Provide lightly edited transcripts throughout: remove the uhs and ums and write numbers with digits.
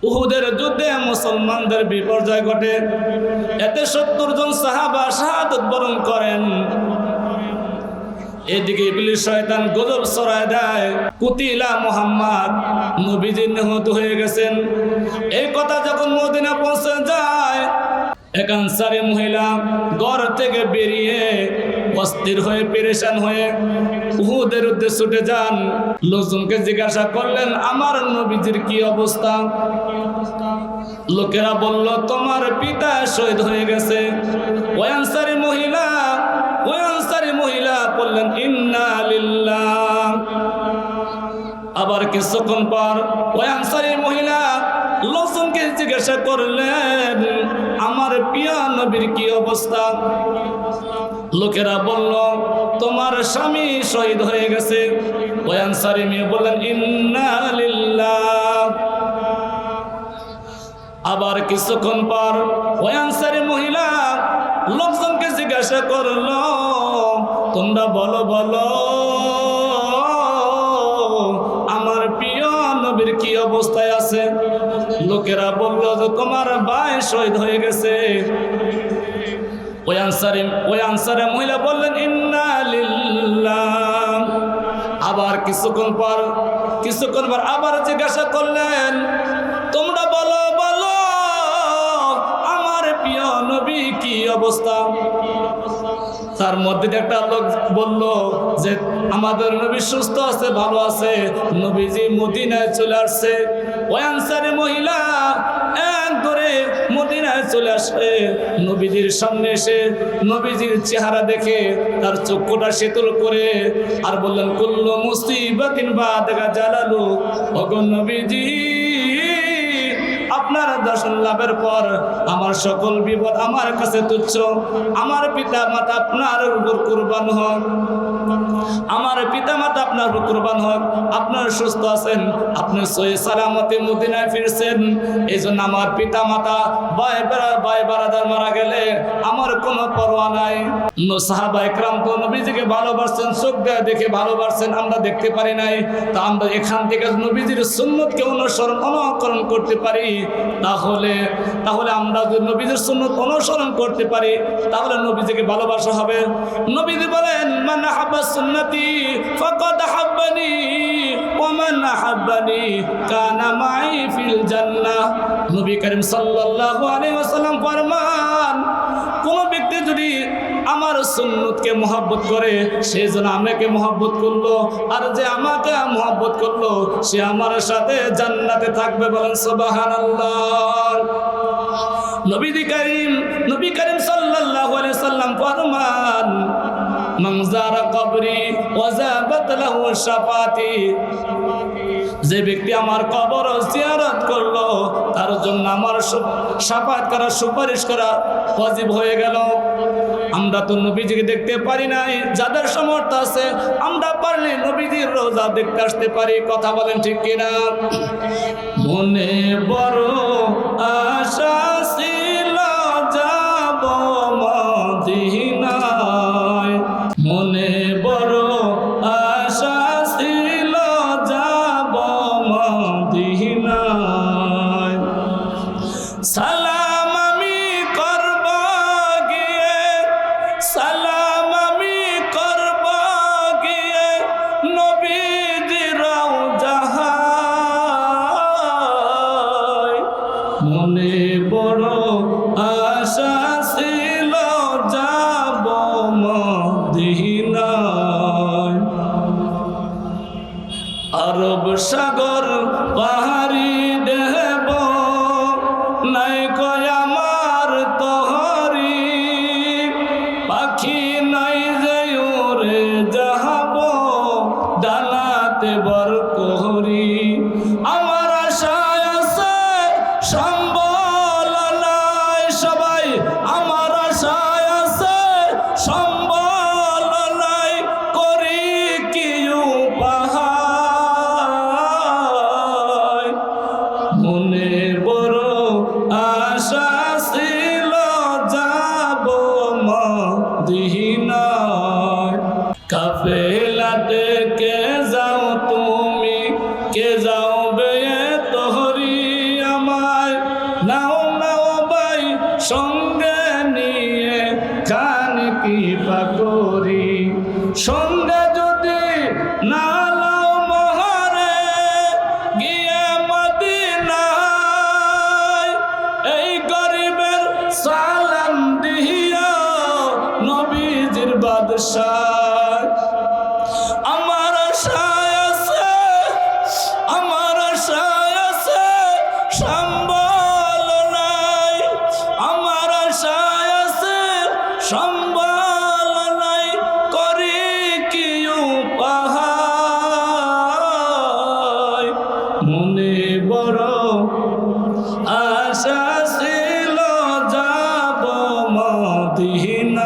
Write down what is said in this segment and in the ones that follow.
উহুদের যুদ্ধে মুসলমানদের বিপর্যয় ঘটে, এতে 70 জন সাহাবা শাহাদাত বরণ করেন। এদিকে ইবলিস শয়তান গজব ছড়ায় দেয়, কুতিলা মুহাম্মদ, নবীজি নিহত হয়ে গেছেন। এই কথা যখন মদিনা পৌঁছে যায়, এক আনসারী মহিলা ঘর থেকে বেরিয়ে অস্থির হয়ে পেরেশান হয়ে উহুদের উদ্দেশ্যে ছুটে যান। লোকজনকে জিজ্ঞাসা করলেন, আমার নবীজির কি অবস্থা? লোকেরা বলল, তোমার পিতা শহীদ হয়ে গেছে। ওই আনসারী মহিলা বললেন, ইন্না লিল্লাহ। আবার কিছুক্ষণ পর ওই আনসারী মহিলা লোকজনকে জিজ্ঞাসা করলেন, আমার প্রিয় নবীর কি অবস্থা? লোকেরা বলল, তোমার স্বামী শহীদ হয়ে গেছে। ওই আনসারী মেয়ে বললেন, ইন্না লিল্লাহ। আবার কিছুক্ষণ পর ওই আনসারী মহিলা লোকজনকে জিজ্ঞাসা করল, তোমরা বলো আমার প্রিয় নবীর কি অবস্থায় আছে? লোকেরা বলল যে তোমার ভাই শহীদ হয়ে গেছে। ওই আনসারী মহিলা বললেন, ইন্না লিল্লাহ। আবার কিছুক্ষণ পর আবার জিজ্ঞাসা করলেন, তোমরা বলো আমার প্রিয় নবী কি অবস্থা? তার মধ্যে একটা লোক বলল যে আমাদের নবী সুস্থ আছে, ভালো আছে, নবীজি মদিনায় চলে আসছে। ওই আনসারী মহিলা এক ধরে মদিনায় চলে আসে, নবীজির সামনে এসে নবীজির চেহারা দেখে তার চক্ষুটা শীতল করে আর বললেন, কুল্লু মুসিবাতিন বাদাকা জালালু, ওগো নবীজি, আপনার দর্শন লাভের পর আমার সকল বিপদ আমার কাছে তুচ্ছ। আমার পিতা মাতা আপনার উপর কুরবান হোক, আমার পিতা মাতা আপনার উপর কুরবান হোক। আপনার সুস্থ আছেন, আপনি সহি সালামতে মদিনায় ফিরছেন। এই জন্য আমার পিতা মাতা ভাই বারাদার মারা গেলে আমার কোনো পরোয়া নাই। সাহাবা ইকরাম তো নবীজিকে ভালোবাসছেন, চোখ দেয়া দেখে ভালোবাসছেন, আমরা দেখতে পারি নাই। তা আমরা এখান থেকে নবীজির সুন্নতকে অনুকরণ করতে পারি, তাহলে আমরা যদি নবীজির সুন্নত অনুসরণ করতে পারি, তাহলে নবীজিকে ভালোবাসা হবে। নবীজি বলেন, মান আহাব্বা সুন্নতি ফাকাদ আহাব্বানি ওয়া মান আহাব্বানি কানা মাই ফিল জান্নাহ। নবী করিম সাল্লাল্লাহু আলাইহি ওয়াসাল্লাম ফরমান, কোন ব্যক্তি যদি আমার সুন্নতকে মহব্বত করে, সে যেন আমাকে মহব্বত করলো, আর যে আমাকে মহব্বত করলো সে আমার সাথে জান্নাতে থাকবে। বলেন সুবহানাল্লাহ। নবী করিম সাল্লাল্লাহু আলাইহি সাল্লাম ফরমান, মান যারা কবরি ওয়াজাবাত লাহু শাফাতি, যে ব্যক্তি আমার কবর জিয়ারত করলো তার জন্য আমার শাফাত করা, সুপারিশ করা ওয়াজিব হয়ে গেল। আমরা তো নবীজিকে দেখতে পারি নাই, যাদের সামর্থ্য আছে আমরা পারলে নবীজির রওজা দেখতে আসতে পারি। কথা বলেন ঠিক কিনা? মনে বড় আশা ছিল যাব মদিনায়, মনে বড় আশা ছিল যাব মদিনায়। সালাম আমি করব গিয়ে, সালাম আমি করব গিয়ে নবীজির রওজায়। মনে বড় আশা ছিল যাব মদিনায়। আরব সাগর পাহাড়ি দেব নাই কয় আমার তহরি, পাখি নাই যে উড়ে যাহাব ডানাতে বর কোহরি। আমার আশায় আছে সম্বল নাই সবাই, আমার আশায় আছে সম্বল নাই, করি কি উপায়। মনে বড় আশা ছিল যাব মদিনায়। কাফেলাতে কে যাও তুমি, কে যাও বে তোহরি আমার সঙ্গে যদি না লাও মহারে গিয়ে মদিনায় এই গরিবের সালাম দিও নবীজির বাদশাহ আমার আশায় আছে আমার আশায় আছে সম্বল নাই আমার আশায় আছে সম্বল নাই করি কি উপায় মনে বড় আশা ছিল যাব মদিনায়।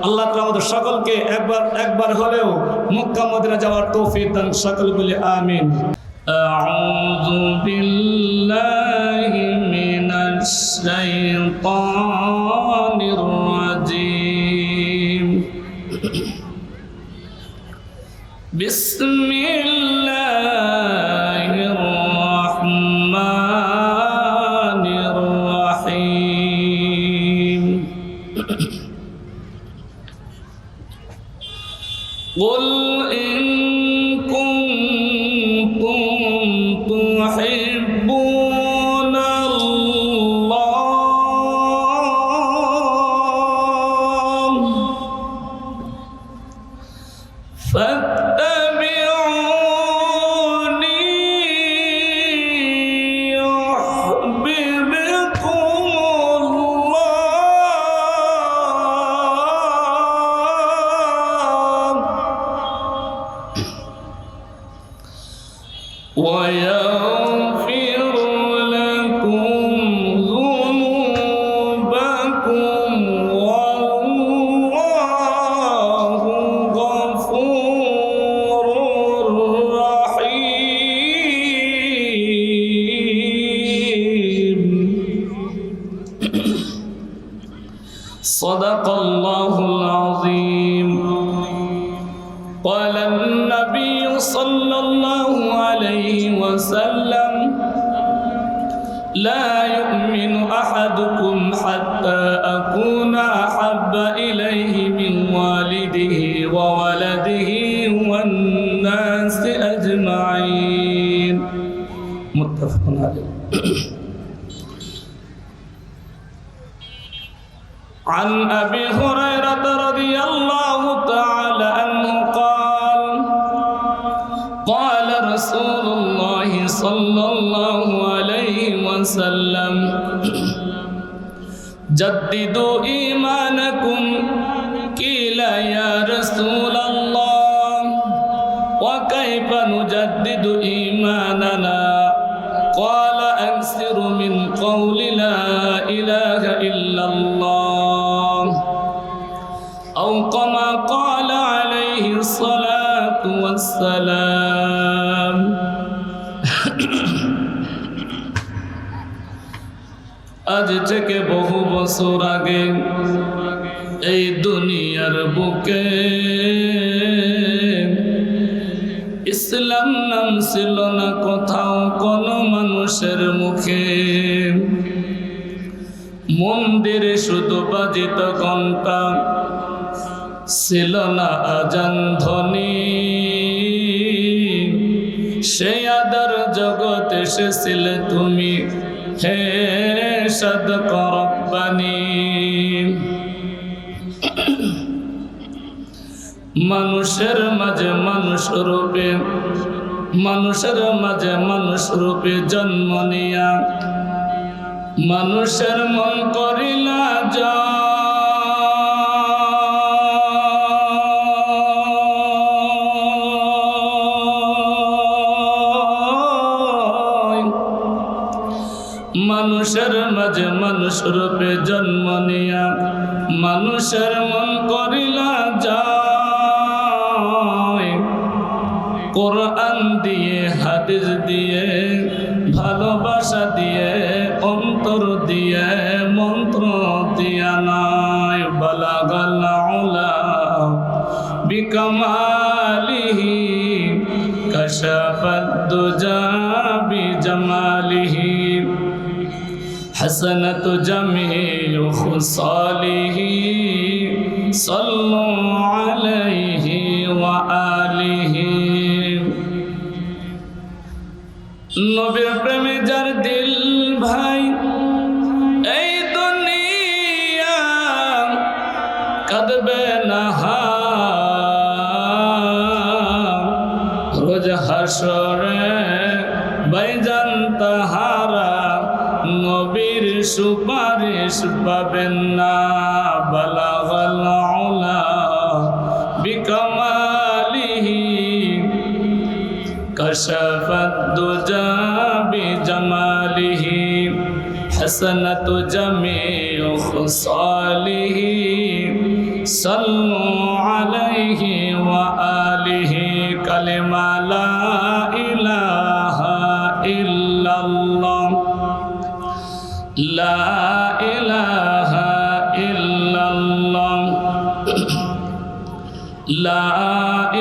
আল্লাহ তাআলা আমাদের সকলকে একবার হলেও মক্কা মদিনা যাওয়ার তৌফিক দান সকল বলে আমিন। আউযু বিল্লাহি মিনাশ শাইতানির রাজীম বিসমিল্লাহির রাহমানির রাহিম قل إن كنتم تحبون الله فاتبعوني يحببكم الله ويغفر لكم ذنوبكم والله غفور رحيم صدق الله العظيم قال النبي صلى الله عليه وسلم لا يؤمن أحدكم حتى أكون أحب إليه من والده وولده والناس أجمعين متفق عليه عن أبي هريرة رضي الله تعالى عنه قال قال رسول الله صلى الله عليه وسلم جددوا إيمانكم قيل يا رسول الله وكيف نجدد إيماننا قال أكثر من قول لا إله إلا الله أو كما قال عليه الصلاة والسلام আজ থেকে বহু বছর আগে এই দুনিয়ার বুকে ইসলাম নাম ছিল না কোথাও কোনো মানুষের মুখে মন্দিরে শুধু বাজিত ঘন্টা ছিল না আজান ধ্বনি সে আদার জগৎ এসেছিলে তুমি হে সাদক রব্বানি মানুষের মাঝে মানুষ রূপে জন্ম নিয়া মানুষের মন করিলা মানুষের মাঝে মানুষ রূপে জন্ম নিয়া মানুষের মন করিলা যায় কোরআন দিয়ে হাদিস দিয়ে ভালোবাসা দিয়ে অন্তর দিয়ে মন্ত্র দিয়া নাই বালাগাল উলা বিকামালিহি কাশাফাদ দুজা বিজামালিহি حسنة جميع خصاله صلوا عليه وآله নবীর প্রেমে যার দিল ভাই এই দুনিয়া কাঁদবে না রোজ হাসরে ভাইজান তাহারা নবীর সুপারিশ পাবেন না বালাগাল উলা বিকামালিহি কাশাফাদ দুজা বিজামালিহি হাসানাতু জামিউ খুসালিহি সাল্লু আলাইহি ওয়া আলিহি কালিমা লা ইলাহা ইল্লাল্লাহ লা ইলাহা ইল্লাল্লাহ লা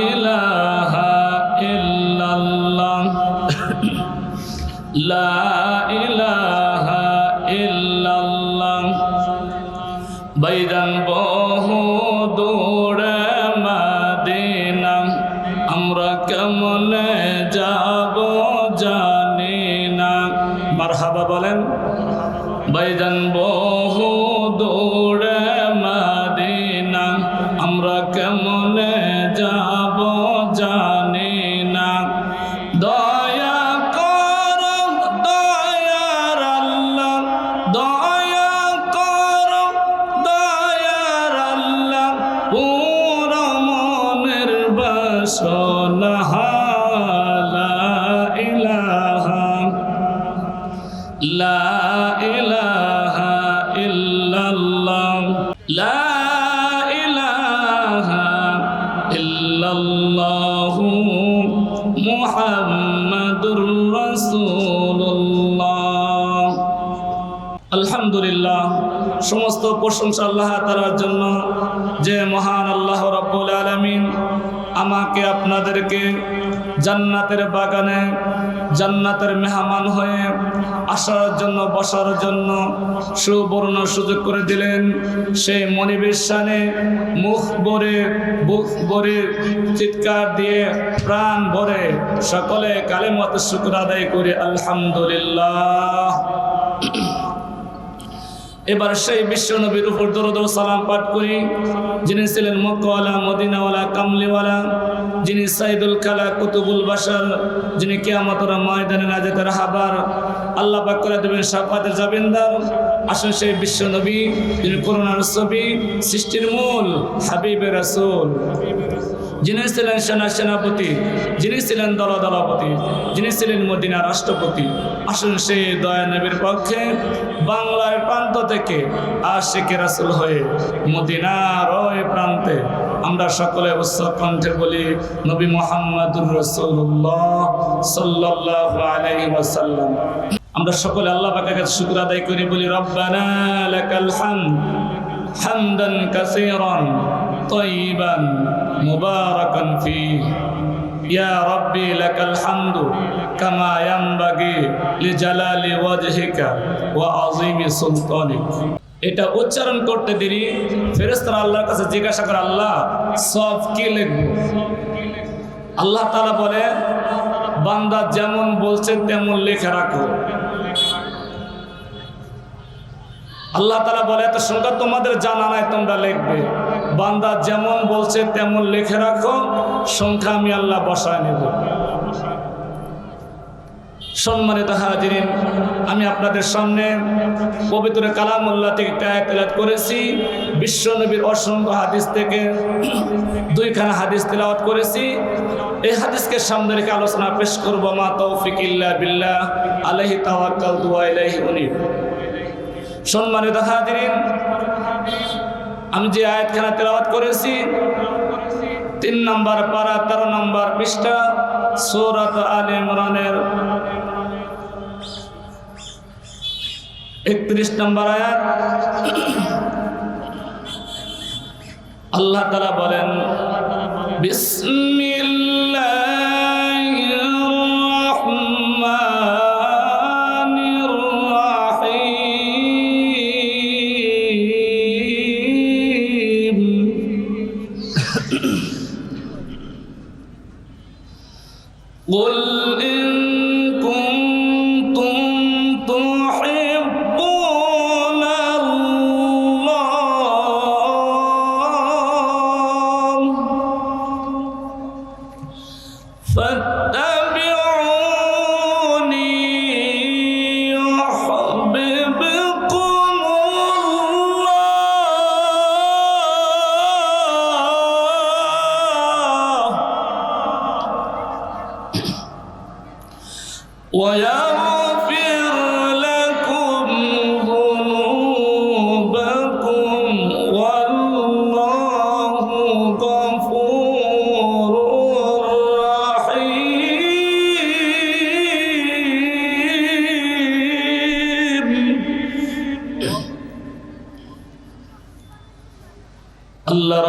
ইলাহা ইল্লাল্লাহ লা ইলাহা ইল্লাল্লাহ বাইদান বহু দূরে মদিনা আমরা কেমনে যাব জানি না মারহাবা বলেন বাইদান বহু দূরে মদিনা আমরা কেমনে যাব জানি না দয়া করো দয়ার আল্লাহ দয়া করো দয়ার আল্লাহ পুরো মনের বাসনা লা ইলাহা লা ইলাহা ইল্লাল্লাহ লা ইলাহা ইল্লাল্লাহ মুহাম্মাদুর রাসূলুল্লাহ। আলহামদুলিল্লাহ, সমস্ত প্রশংসা আল্লাহ তাআলার জন্য, যে মহান আল্লাহ রাব্বুল আলামিন আমাকে আপনাদেরকে জান্নাতের বাগানে জান্নাতের মেহমান হয়ে আসার জন্য বসার জন্য সুবর্ণ সুযোগ করে দিলেন। সেই মনিবের শানে মুখ ভরে চিৎকার দিয়ে প্রাণ ভরে সকলে কালেমাত শুকর আদায় করে আলহামদুলিল্লাহ। এবার সেই বিশ্ব নবীর উপর দরুদ ও সালাম পাঠ করি, যিনি ছিলেন মক্কাওয়ালা, মদিনাওয়ালা, কামলিওয়ালা, যিনি সাইদুল খালা, কুতুবুল বাশার, যিনি কিয়ামতের ময়দানে নাজাতের হাবার, আল্লাহ পাক করে দেবেন শাফাতের জাবিনদার। আসলে সেই বিশ্ব নবী, যিনি করুণার ছবি, সৃষ্টির মূল, হাবিবের রাসূল, যিনি ছিলেন সেনাপতি, যিনি ছিলেন দলপতি, যিনি ছিলেন মদিনার রাষ্ট্রপতি। আসুন সেই দয়া নবীর পক্ষে বাংলার প্রান্ত থেকে আশিকে রাসূল হয়ে মদিনার ওই প্রান্তে আমরা সকলে উচ্চ কণ্ঠে বলি নবী মুহাম্মদুর রাসূলুল্লাহ সাল্লাল্লাহু আলাইহি ওয়াসাল্লাম। আমরা সকলে আল্লাহ পাকের কাছে শুকর আদায় করি, বলি রব্বানা লাকাল হামদ হামদান কাসীরান তাইয়িবান মুবারাকান ফীহি ইয়া রাব্বি লাকাল হামদু কামা ইয়ানবাগি লিজালালি ওয়াজহিকা ওয়া আযীমি সুলতানিক। এটা উচ্চারণ করতে দেরি ফেরেশতারা আল্লাহর কাছে জিজ্ঞাসা করে, আল্লাহ সব কি লিখব? আল্লাহ তাআলা বলে, বান্দা যেমন বলছে তেমন লিখে রাখো। আল্লাহ তাআলা বলে, এত সংখ্যা তোমাদের জানা নাই, তোমরা লিখবে। বান্দা যেমন বলছে তেমন লিখে রাখো, সংখ্যা আমি আল্লাহ বসায় নেব। সম্মানিত হাজিরিন, আমি আপনাদের সামনে পবিত্র কালামুল্লাহ থেকে আয়াত তেলাওয়াত করেছি। বিশ্ব নবীর অসংখ্য হাদিস থেকে দুইখানা হাদিস তেলাওয়াত করেছি। এই হাদিসকে সামনে রেখে আলোচনা পেশ করব। মা তৌফিক ইল্লা বিল্লাহ, আলাইহি তাওয়াক্কালতু ওয়া ইলাইহি উনীব। সম্মানিত হাজিরিন, আমি যে আয়াতখানা তেলাওয়াত করেছি 3 নম্বর পারা 13 নম্বর পৃষ্ঠা সূরাত আলে ইমরানের 31 নম্বর আয়াত। আল্লাহ তাআলা বলেন, বিসমিল্লাহির রাহমানির রাহিম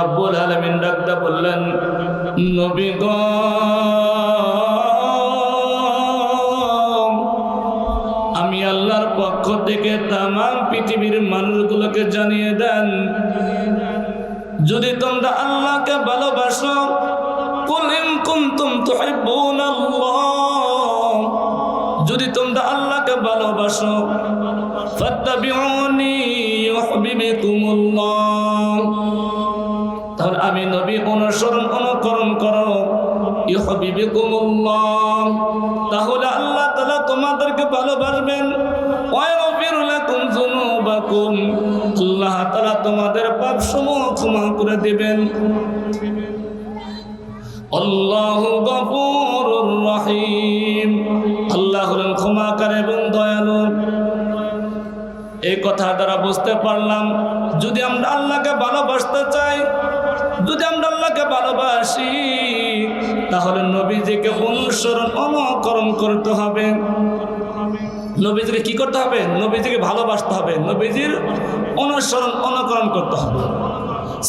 রব্বুল আলামিন ডাকতে বললেন, নবী গো, আমি আল্লাহর পক্ষ থেকে তাম পৃথিবীর মানুষগুলোকে জানিয়ে দেন, যদি তোমরা আল্লাহকে ভালোবাসো, কুল ইন কুনতুম তুহিব্বুনাল্লাহ, যদি তোমরা আল্লাহকে ভালোবাসো, ফাত্তাবিউনি ইউহিব্বুকুমুল্লাহ, তাহলে আমি নবী অনুকরণ করো, ইউহিব্বুকুমুল্লাহ, তাহলে আল্লাহ তাআলা তোমাদেরকে ভালোবাসবেন, ওয়া ইয়াগফির লাকুম যুনুবাকুম, আল্লাহ তাআলা তোমাদের পাপসমূহ ক্ষমা করে দিবেন। আল্লাহু গফুরুর রহিম, আল্লাহ হলেন ক্ষমাকার এবং দয়ালু। এই কথা দ্বারা বুঝতে পারলাম, যদি আমরা আল্লাহকে ভালোবাসতে চাই, যদি আমরা আল্লাহকে ভালোবাসি, তাহলে নবীজিকে অনুকরণ করতে হবে। নবীজিকে কি করতে হবে? নবীজিকে ভালোবাসতে হবে, নবীজির অনুকরণ করতে হবে।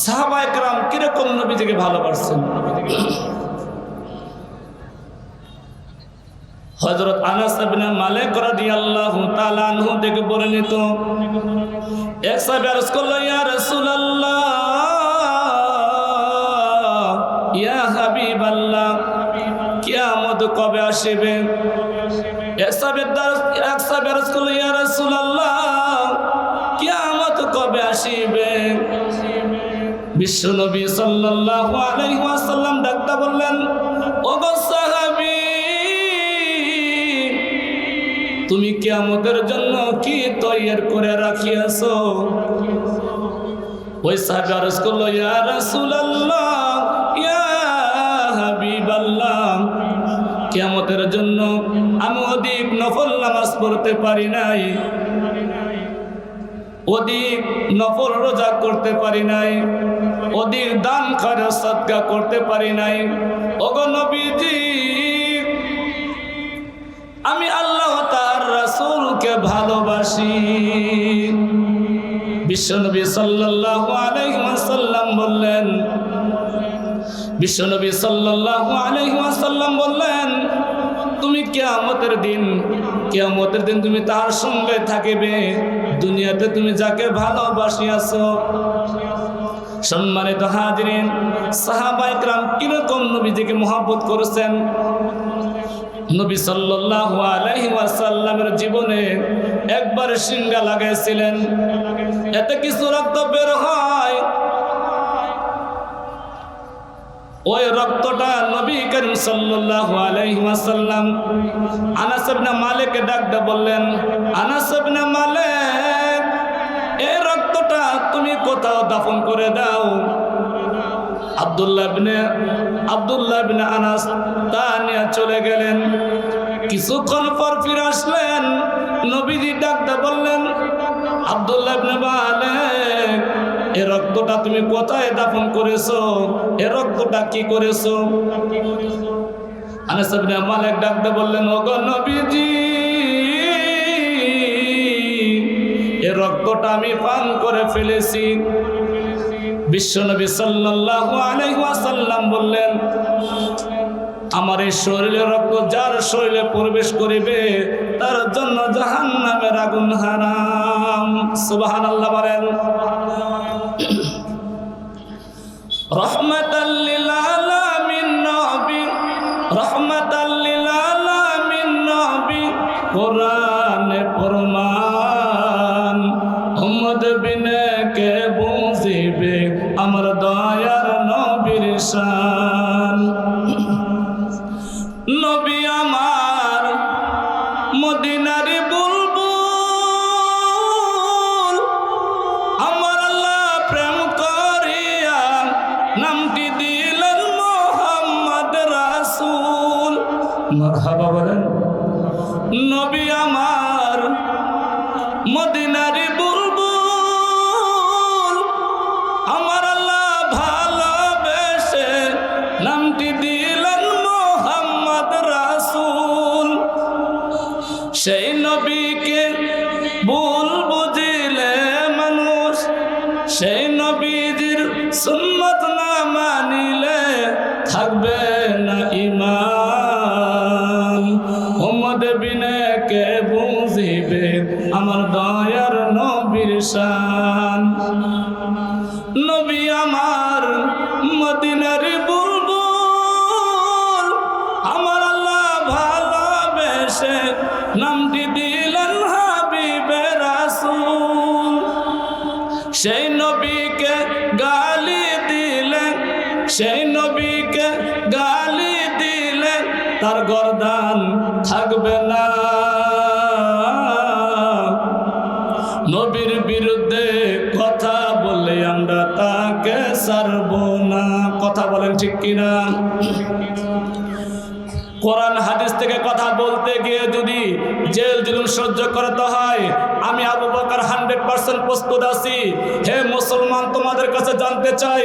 সাহাবায়ে কেরাম কিরকম নবীজিকে ভালোবাসছেন? হযরত আনাস ইবনে মালিক রাদিয়াল্লাহু তাআলা আনহু থেকে বর্ণিত, এক সাহাবী আরজ করল, ইয়া রাসূলুল্লাহ, ইয়া হাবিবাল্লাহ, কিয়ামত কবে আসবে? এক সাহাবী আরজ করল, ইয়া রাসূলুল্লাহ, কিয়ামত কবে আসবে? বিশ্বনবী সাল্লাল্লাহু আলাইহি ওয়াসাল্লাম ডাকতে বললেন, ওগো সাহাবী, তুমি কিয়ামতের জন্য কি তৈয়ার করে রাখিয়াছো? ওই সাহাবী আরজ করল, ইয়া রাসূলুল্লাহ, ইয়া হাবিবাল্লাহ, কিয়ামতের জন্য আমি অধিক নফল নামাজ পড়তে পারি নাই, অধিক নফল রোজা করতে পারি নাই, অধিক দান খয়রাত সাদকা করতে পারি নাই। ওগো নবীজি, আমি আল্লাহ তার রাসূলকে ভালোবাসি। বিশ্বনবী সাল্লাল্লাহু আলাইহি ওয়াসাল্লাম বললেন, বিশ্বনবী সাল্লাল্লাহু আলাইহি ওয়াসাল্লাম বললেন, তুমি কিয়ামতের দিন তুমি তার সঙ্গে থাকিবে, দুনিয়াতে তুমি যাকে ভালোবাসিয়াছো। সম্মানিত হাজিরিন, সাহাবায়ে কেরাম কিরকম নবীজিকে মহব্বত করেছেন? নবী সাল্লাল্লাহু আলাইহি ওয়াসাল্লামের জীবনে একবার সিংহা লাগাইছিলেন, এতে কিছু রক্ত বের হয়, ওই রক্তটা নবী করিম সাল্লাল্লাহু আলাইহি ওয়াসাল্লাম আনাস ইবনে মালিককে ডাকতে বললেন, আনাস ইবনে মালিক, এই রক্তটা তুমি কোথাও দাফন করে দাও। আব্দুল্লাহ ইবনে আনাস তা নিয়ে চলে গেলেন। কিছুক্ষণ পর ফিরে আসলেন, নবীজি ডাকতে বললেন, আব্দুল্লাহ ইবনে মালিক, এই রক্তটা তুমি কোথায় দাফন করেছো? এই রক্তটা কি করেছো? আনাস ইবনে মালিক ডাকতে বললেন, ওগো নবীজি, এই রক্তটা আমি পান করে ফেলেছি। বিশ্বনবী সাল্লাল্লাহু আলাইহি ওয়াসাল্লাম বললেন, আমার এই শরীরের রক্ত যার শরীরে প্রবেশ করিবে, তার জন্য জাহান্নামের আগুন হারাম। সুবহানাল্লাহ বলেন। রহমাতাল লিল আলামিন নবী, রহমাতাল লিল আলামিন নবী, কোরআনে ফরমান, উম্মত বিনে কে বুঝিবে আমার দয়ার নবীর শান। নবী আমার মদিনার বুলবুল, আমার আল্লাহ প্রেম করিয়া নামটি দিলেন মুহাম্মদ রাসূল। মারহাবা বলেন। নবী আমার মদিনার বুলবুল, আমার আল্লাহ ভালোবেসে নামটি দিলেন মুহাম্মদ রাসূল। সেই নবীকে ভুল বুঝিলে মানুষ, সেই নবীজির সুন্নত বুঝিবে আমার দয়ার নবীর শান। নবী আমার মদিনার বুলবুল, আমার আল্লাহ ভালোবেসে নামটি দিলেন হাবিবে রাসূল। সেই নবীকে গালি দিলেন, সেই নবীকে গালি দিলেন, তার গর্দান থাকবে না। নবীর বিরুদ্ধে কথা বলে আমরা তাকে ছাড়ব না। কথা বলেন ঠিক কিনা? কোরআন হাদিস থেকে কথা বলতে গিয়ে যদি জেল জুলুম সহ্য করতে হয়, আমি আবু বকর 100% প্রস্তুত আছি। হে মুসলমান, তোমাদের কাছে জানতে চাই,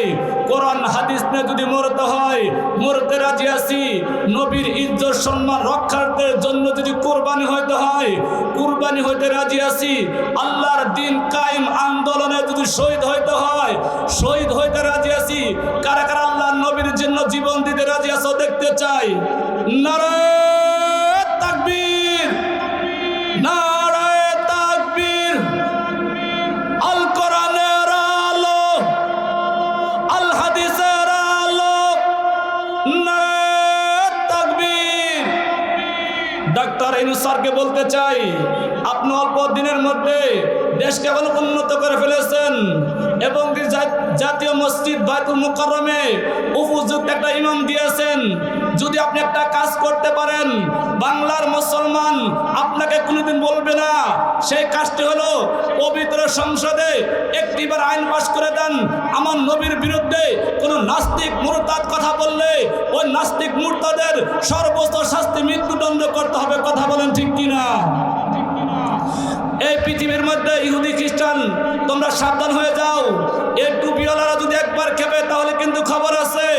কোরআন হাদিস নিয়ে যদি মরতে হয়, মরতে রাজি আছি। নবীর ইজ্জত সম্মান রক্ষার্থের জন্য যদি কুরবানি হইতে হয়, কুরবানি হইতে রাজি আছি। আল্লাহর দ্বীন কায়েম আন্দোলনে যদি শহীদ হইতে হয়, শহীদ হইতে রাজি আছি। কারা কারা আল্লাহর নবীর জন্য জীবন দিতে রাজি আছো দেখতে চাই। নারায়ে তাকবীর, নারায়ে তাকবীর। আল কোরআনের আলো, আল হাদিসের আলো, নারায়ে তাকবীর। ডাক্তার ইউনূস স্যারকে বলতে চাই, আপনি অল্প দিনের মধ্যে দেশকে এখন উন্নত করে ফেলেছেন এবং জাতীয় মসজিদ বাইতুল মুকাররমে উপযুক্ত একটা ইমাম দিয়েছেন। যদি আপনি একটা কাজ করতে পারেন, বাংলার মুসলমান আপনাকে কোনোদিন বলবে না। সেই কাজটি হলো পবিত্র সংসদে একটিবার আইন পাস করে দেন, আমার নবীর বিরুদ্ধে কোনো নাস্তিক মুরতাদ কথা বললে ওই নাস্তিক মুরতাদের সর্বোচ্চ শাস্তি মৃত্যুদণ্ড করতে হবে। কথা বলেন ঠিক কিনা? এই পৃথিবীর মধ্যে ইহুদি খ্রিস্টান তোমরা সাবধান হয়ে যাও। এই টুপিওয়ালারা যদি একবার খেপে তাহলে কিন্তু খবর আছে।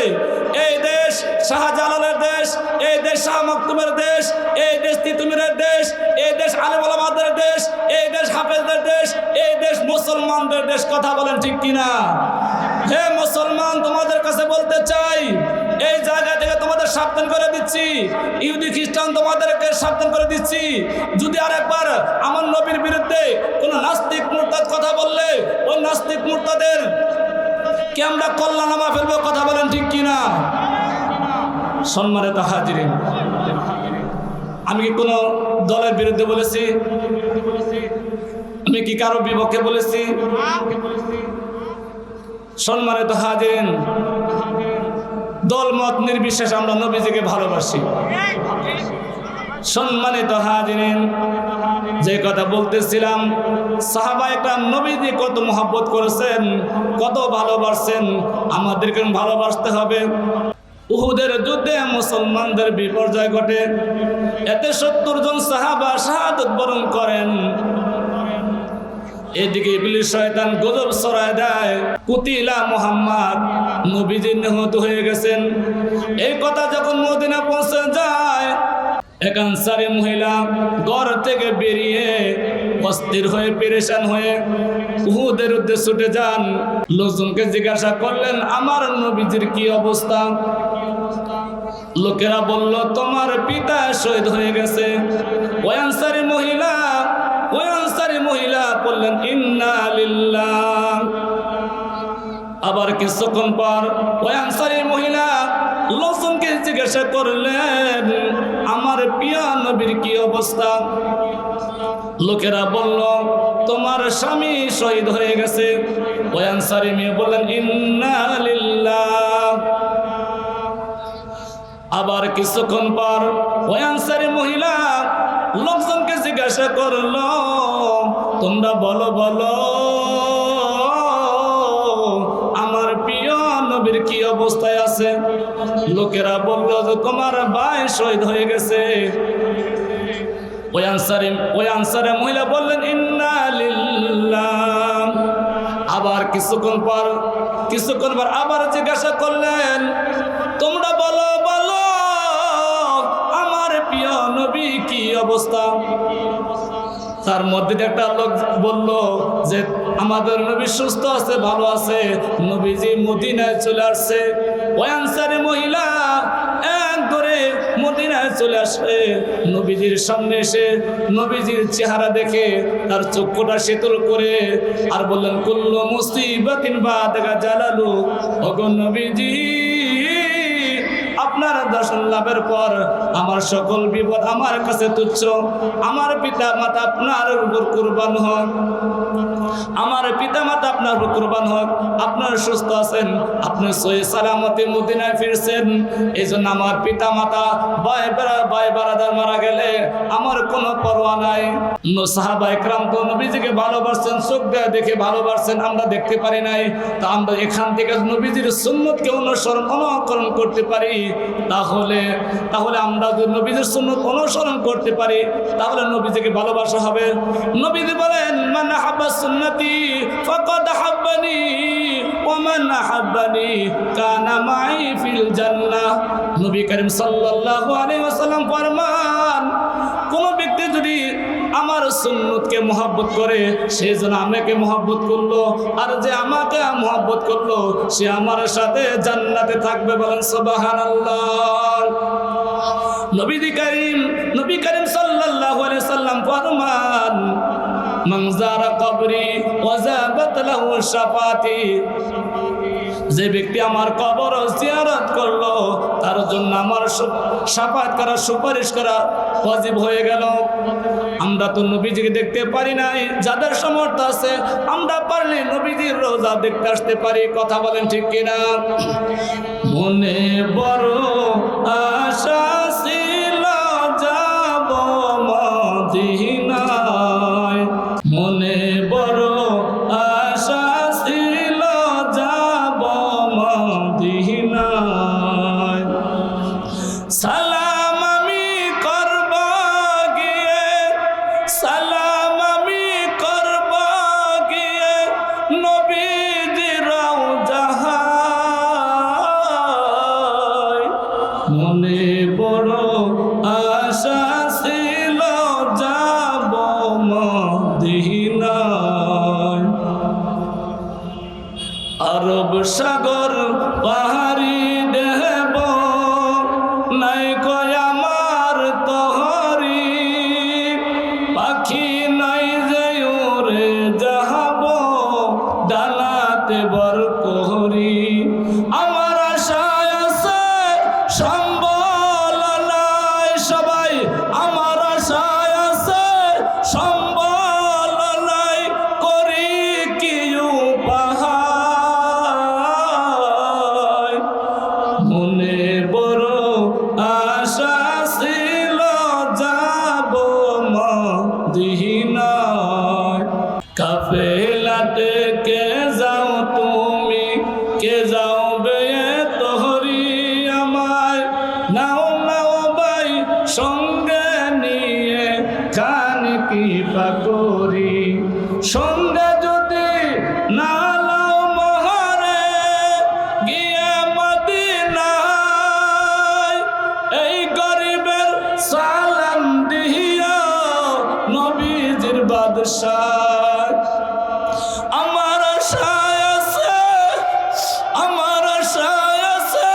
এই দেশ শাহজালালের দেশ, এই দেশ শাহ মখদুমের দেশ, এই দেশ তিতুমিরের দেশ, এই দেশ আলেম ওলামাদের দেশ, এই দেশ হাফেজদের দেশ, এই দেশ মুসলমানদের দেশ। কথা বলেন ঠিক কিনা? হে মুসলমান, তোমাদের কাছে বলতে চাই, এই জায়গা থেকে তোমাদের সাবধান করে দিচ্ছি। ইহুদি খ্রিস্টান তোমাদেরকে সাবধান করে দিচ্ছি, যদি আর একবার আমার নবীর বিরুদ্ধে কোনো নাস্তিক মুরতাদ কথা বললে ওই নাস্তিক মুরতাদের কে আমরা কল্যাণ নামা ফেলবো। কথা বলেন ঠিক কিনা? সম্মানিত হাজিরিন, আমি কি কোনো দলের বিরুদ্ধে বলেছি? আমি কি কারো বিপক্ষে বলেছি? সম্মানিত হাজিরিন, দল মত নির্বিশেষে আমরা নবীজিকে ভালোবাসি। সম্মানিত হাজিরিন, যে কথা বলতেছিলাম, সাহাবায়ে কেরাম নবীজি কত মহব্বত করেছেন, কত ভালোবাসেন, আমাদেরকে ভালোবাসতে হবে। উহুদের যুদ্ধে মুসলমানদের বিপর্যয় ঘটে, এতে 70 জন সাহাবা শাহাদাত বরণ করেন। এদিকে ইবলিস শয়তান গজব ছড়ায় দেয়, কুতিলা মুহাম্মদ, নবীজি নিহত হয়ে গেছেন। এই কথা যখন মদিনা পৌঁছে যায়, এক আনসারী মহিলা ঘর থেকে বেরিয়ে অস্থির হয়ে পেরেশান হয়ে উহুদের উদ্দেশ্যে ছুটে যান। লোকজনকে জিজ্ঞাসা করলেন, আমার নবীজির কি অবস্থা? লোকেরা বলল, তোমার পিতা শহীদ হয়ে গেছে। ওই আনসারী মহিলা বললেন, ইন্না লিল্লাহ। আবার কিছুক্ষণ পর ওই আনসারী মহিলা লোকজনকে জিজ্ঞাসা করলেন, আমার প্রিয় নবীর কি অবস্থা? লোকেরা বলল, তোমার স্বামী শহীদ হয়ে গেছে। ওই আনসারী মেয়ে বললেন, ইন্না লিল্লাহ। আবার কিছুক্ষণ পর ওই আনসারী মহিলা লোকজনকে জিজ্ঞাসা করলো, তোমরা বলো বলো আমার প্রিয় নবীর কি অবস্থায় আছে? লোকেরা বলল যে তোমার ভাই শহীদ হয়ে গেছে। ওই আনসারে মহিলা বললেন, ইন্না লিল্লাহ। আবার কিছুক্ষণ পর আবার জিজ্ঞাসা করলেন, তোমরা বলো বলো আমার প্রিয় নবী কি অবস্থা? তার মধ্যে একটা লোক বলল যে আমাদের নবী সুস্থ আছে, ভালো আছে, নবীজি মদিনায় চলে আসছে। ওই আনসারী মহিলা এক ধরে মদিনায় চলে আসে, নবীজির সামনে এসে নবীজির চেহারা দেখে তার চক্ষুটা শীতল করে আর বললেন, কুল্লু মুসিবাতিন বাদাকা জালালু, ওগো নবীজি, আপনার দর্শন লাভের পর আমার সকল বিপদ আমার কাছে তুচ্ছ। আমার পিতা মাতা আপনার উপর কুরবান হক, আমার পিতা মাতা আপনার উপর কুরবান হক। আপনার সুস্থ আছেন, আপনি সহি সালামতে মদিনায় ফিরছেন, এই জন্য আমার পিতা মাতা ভাই বারাদার মারা গেলে আমার কোনো পরোয়া নাই। সাহাবা ইকরাম তো নবীজিকে ভালোবাসছেন, চোখ দেয়া দেখে ভালোবাসছেন, আমরা দেখতে পারি নাই। তা আমরা এখান থেকে নবীজির সুন্নতকে অনুকরণ করতে পারি, তাহলে আমরা যদি নবীজির সুন্নত অনুসরণ করতে পারি তাহলে নবীজিকে ভালোবাসা হবে। নবীজি বলেন, মান আহাব্বা সুন্নতি ফাকাদ আহাব্বানি ওয়া মান আহাব্বানি কানা মাই ফিল জান্নাহ। নবী করিম সাল্লাল্লাহু আলাইহি ওয়াসাল্লাম ফরমান, কোন ব্যক্তি যদি আমার সুন্নতকে মহব্বত করে সে যেন আমাকে মহব্বত করলো, আর যে আমাকে মহব্বত করলো সে আমার সাথে জান্নাতে থাকবে। বলেন সুবহানাল্লাহ। নবী করিম সাল্লাল্লাহু আলাইহি সাল্লাম ফরমান, মান যারা কবরি ওয়া যাবাত লাহু শাফাতি, যে ব্যক্তি আমার কবর জিয়ারত করলো তার জন্য আমার শাফাত করা, সুপারিশ করা ওয়াজিব হয়ে গেল। আমরা তো নবীজিকে দেখতে পারি নাই, যাদের সামর্থ্য আছে আমরা পারলে নবীজির রওজা দেখতে আসতে পারি। কথা বলেন ঠিক কিনা? মনে বড় আশা ছিল যাব মদিনায়, মনে বড় আশা ছিল যাব মদিনায়। সালাম আমি করব গিয়ে, সালাম আমি করব গিয়ে নবীজির রওজায়। মনে বড় আশা ছিল যাব মদিনায়। আরব সাগর পাহাড়ি দেব নাই কয় আমার তহরি, পাখি নাই যে উড়ে যাহাব ডানাতে বর কোহরি। আমার আশায় আছে সম্বল নাই, সবাই আমার আশায় আছে সম্বল নাই, করি কি উপায়। মনে বড় আশা ছিল যাব মদিনায়। কাফেলাতে কে যাও তুমি, কে যাও বে তোহরি আমায়, নাও নাও ভাই সঙ্গে নিয়ে খান কি পাকরি। সঙ্গে যদি না লাও মহারে গিয়ে মদিনায়, এই গরিবের সালাম দিও নবীজির বাদশাহ। আমার আশায় আছে, আমার আশায় আছে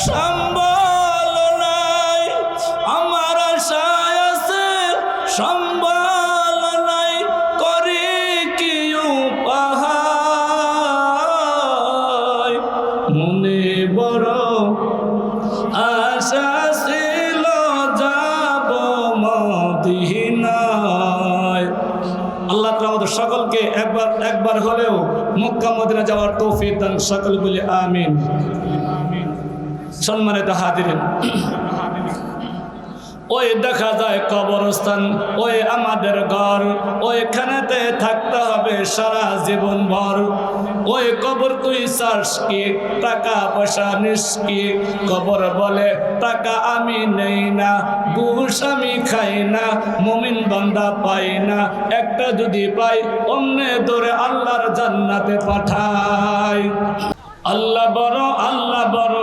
সম্বল নাই, আমার আশায় আছে সম্বল নাই, করি কি উপায়। মনে বড় আশা ছিল যাব মদিনায়। আল্লাহ তাআলা আমাদের সকলকে একবার হলেও মক্কা মদিনা যাওয়ার তৌফিক দান, সকল বলি আমিন। সম্মানিত হাজিরিন, ওই দেখা যায় কবরস্থান, ওই আমাদের ঘর, ওইখানেতে থাকতে হবে সারা জীবন ভর। ওই কবর তুই চাস কি, টাকা পয়সা নিস কি? কবর বলে টাকা আমি নেই না, ঘুষ আমি খাই না, মুমিন বান্দা পাই না, একটা যদি পাই অন্যে ধরে আল্লাহর জান্নাতে পাঠাই। আল্লাহ বড়, আল্লাহ বড়,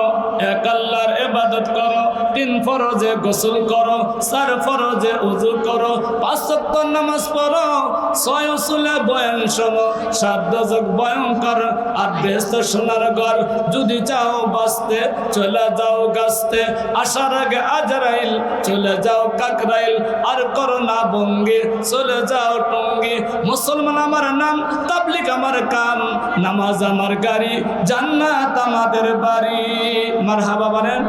এক আল্লাহর ইবাদত করো, 3 ফরজে গোসল করো, 4 ফরজে ওযু করো, 5 ওয়াক্ত নামাজ পড়ো, ছয় উসুলে বয়ান শোনো, সাত দশক ভয়ঙ্কর আর বেহেশত সোনার ঘর। যদি চাও বাঁচতে চলে যাও গাছতে, আসার আগে আজরাইল চলে যাও কাকরাইল, আর করো না ভঙ্গি চলে যাও টঙ্গি। মুসলমান আমার নাম, তাবলিগ আমার কাম, নামাজ আমার গাড়ি, জান্নাত আমাদের বাড়ি। মারহাবা বলেন।